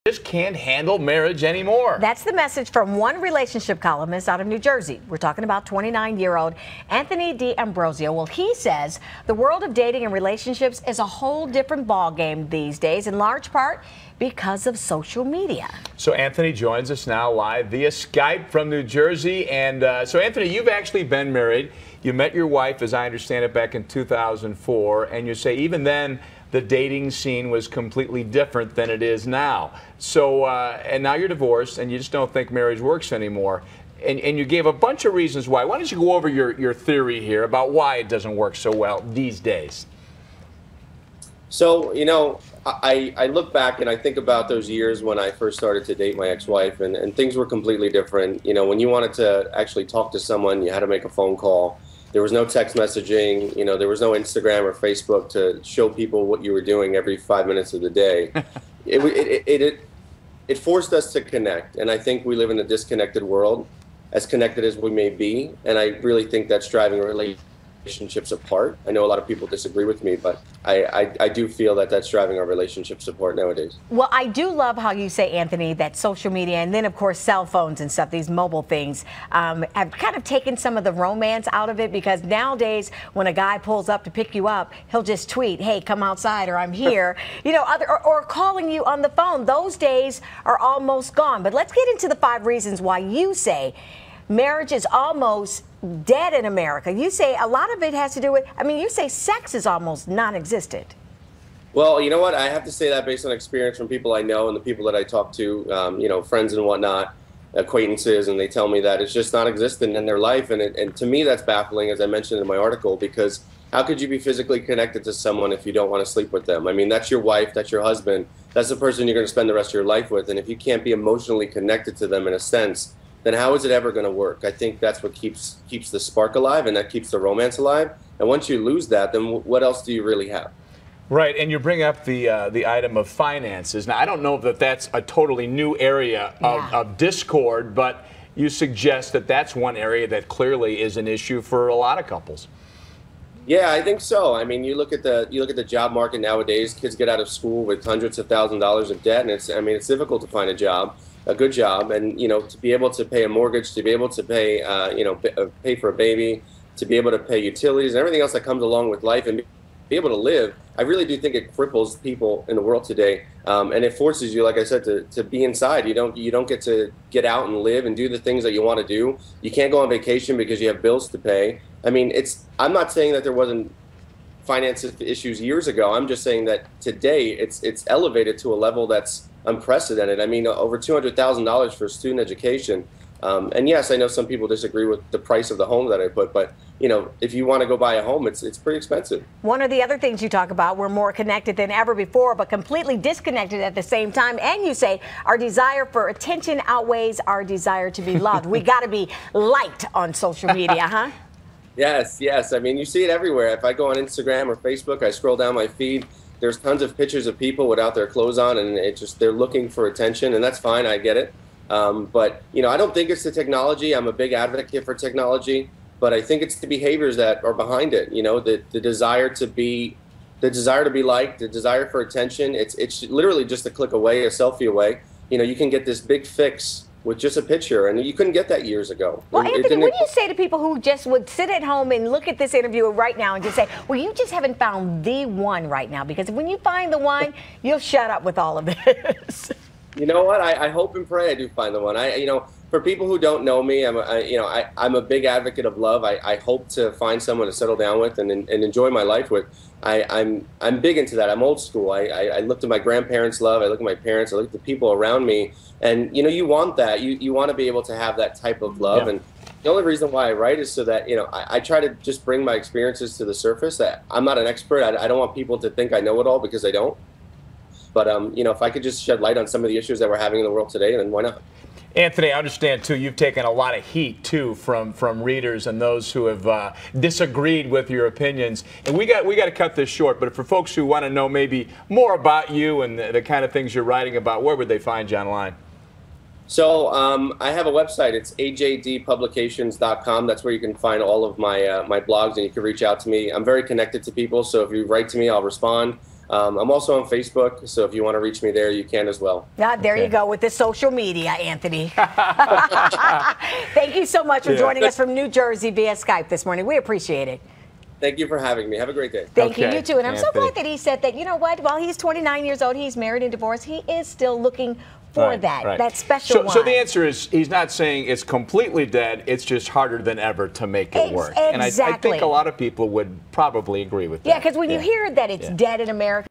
just can't handle marriage anymore. That's the message from one relationship columnist out of New Jersey. We're talking about 29-year-old Anthony D'Ambrosio. Well, he says the world of dating and relationships is a whole different ballgame these days, in large part because of social media. So Anthony joins us now live via Skype from New Jersey. And so Anthony, you've actually been married. You met your wife, as I understand it, back in 2004. And you say even then, the dating scene was completely different than it is now. So, and now you're divorced and you just don't think marriage works anymore. And you gave a bunch of reasons why. Why don't you go over your theory here about why it doesn't work so well these days? So, you know, I look back and I think about those years when I first started to date my ex-wife, and things were completely different. You know, when you wanted to actually talk to someone, you had to make a phone call. There was no text messaging, you know, there was no Instagram or Facebook to show people what you were doing every 5 minutes of the day. It forced us to connect, and I think we live in a disconnected world, as connected as we may be, and I really think that's driving relationships apart. I know a lot of people disagree with me, but I do feel that that's driving our relationships apart nowadays. Well, I do love how you say, Anthony, that social media and then, of course, cell phones and stuff, these mobile things, have kind of taken some of the romance out of it, because nowadays when a guy pulls up to pick you up, he'll just tweet, hey, come outside, or I'm here, you know, or calling you on the phone. Those days are almost gone. But let's get into the 5 reasons why you say marriage is almost dead in America. You say a lot of it has to do with, I mean, you say sex is almost non-existent. Well, you know what? I have to say that based on experience from people I know and the people that I talk to, you know, friends and whatnot, acquaintances, and they tell me that it's just non-existent in their life. And to me, that's baffling, as I mentioned in my article, because how could you be physically connected to someone if you don't want to sleep with them? I mean, that's your wife, that's your husband, that's the person you're going to spend the rest of your life with. And if you can't be emotionally connected to them in a sense, then how is it ever going to work? I think that's what keeps the spark alive, and that keeps the romance alive. And once you lose that, then what else do you really have? Right, and you bring up the item of finances. Now, I don't know that that's a totally new area of discord, but you suggest that that's one area that clearly is an issue for a lot of couples. Yeah, I think so. I mean, you look at the job market nowadays. Kids get out of school with hundreds of thousands of dollars of debt, and it's difficult to find a good job, and you know, to be able to pay a mortgage, to be able to pay pay for a baby, to be able to pay utilities and everything else that comes along with life, and be able to live. I really do think it cripples people in the world today, and it forces you, like I said, to be inside. You don't get to get out and live and do the things that you want to do. You can't go on vacation because you have bills to pay. I mean, I'm not saying that there wasn't finance issues years ago. I'm just saying that today it's elevated to a level that's unprecedented. I mean, over $200,000 for student education. And yes, I know some people disagree with the price of the home that I put, but you know, if you want to go buy a home, it's pretty expensive. One of the other things you talk about, we're more connected than ever before, but completely disconnected at the same time. And you say our desire for attention outweighs our desire to be loved. We got to be liked on social media, huh? Yes, yes. I mean, you see it everywhere. If I go on Instagram or Facebook, I scroll down my feed, there's tons of pictures of people without their clothes on, and they're looking for attention, and that's fine. I get it. But you know, I don't think it's the technology. I'm a big advocate for technology, but I think it's the behaviors that are behind it. You know, the desire to be liked, the desire for attention. It's literally just a click away, a selfie away. You know, you can get this big fix with just a picture, and you couldn't get that years ago. Well, Anthony, what do you say to people who just would sit at home and look at this interview right now and just say, well, you just haven't found the one right now? Because when you find the one, you'll shut up with all of this. You know what? I hope and pray I do find the one. You know, for people who don't know me, I'm a big advocate of love. I hope to find someone to settle down with and enjoy my life with. I'm big into that. I'm old school. I look to my grandparents' love. I look at my parents. I look at the people around me. And, you know, you want that. You want to be able to have that type of love. Yeah. And the only reason why I write is so that, you know, I try to just bring my experiences to the surface. I'm not an expert. I don't want people to think I know it all, because I don't. But, you know, if I could just shed light on some of the issues that we're having in the world today, then why not? Anthony, I understand, too, you've taken a lot of heat, too, from readers and those who have disagreed with your opinions. And we got to cut this short, but for folks who want to know maybe more about you and the kind of things you're writing about, where would they find you online? So I have a website. It's ajdpublications.com. That's where you can find all of my blogs, and you can reach out to me. I'm very connected to people, so if you write to me, I'll respond. I'm also on Facebook, so if you want to reach me there, you can as well. There you go with the social media, Anthony. Thank you so much for joining us from New Jersey via Skype this morning. We appreciate it. Thank you for having me. Have a great day. Thank you. You too. And I'm so glad that he said that, you know what, while he's 29 years old, he's married and divorced, he is still looking for that special one. So the answer is, he's not saying it's completely dead, it's just harder than ever to make it work. Exactly. And I think a lot of people would probably agree with that. Yeah, because when you hear that it's dead in America,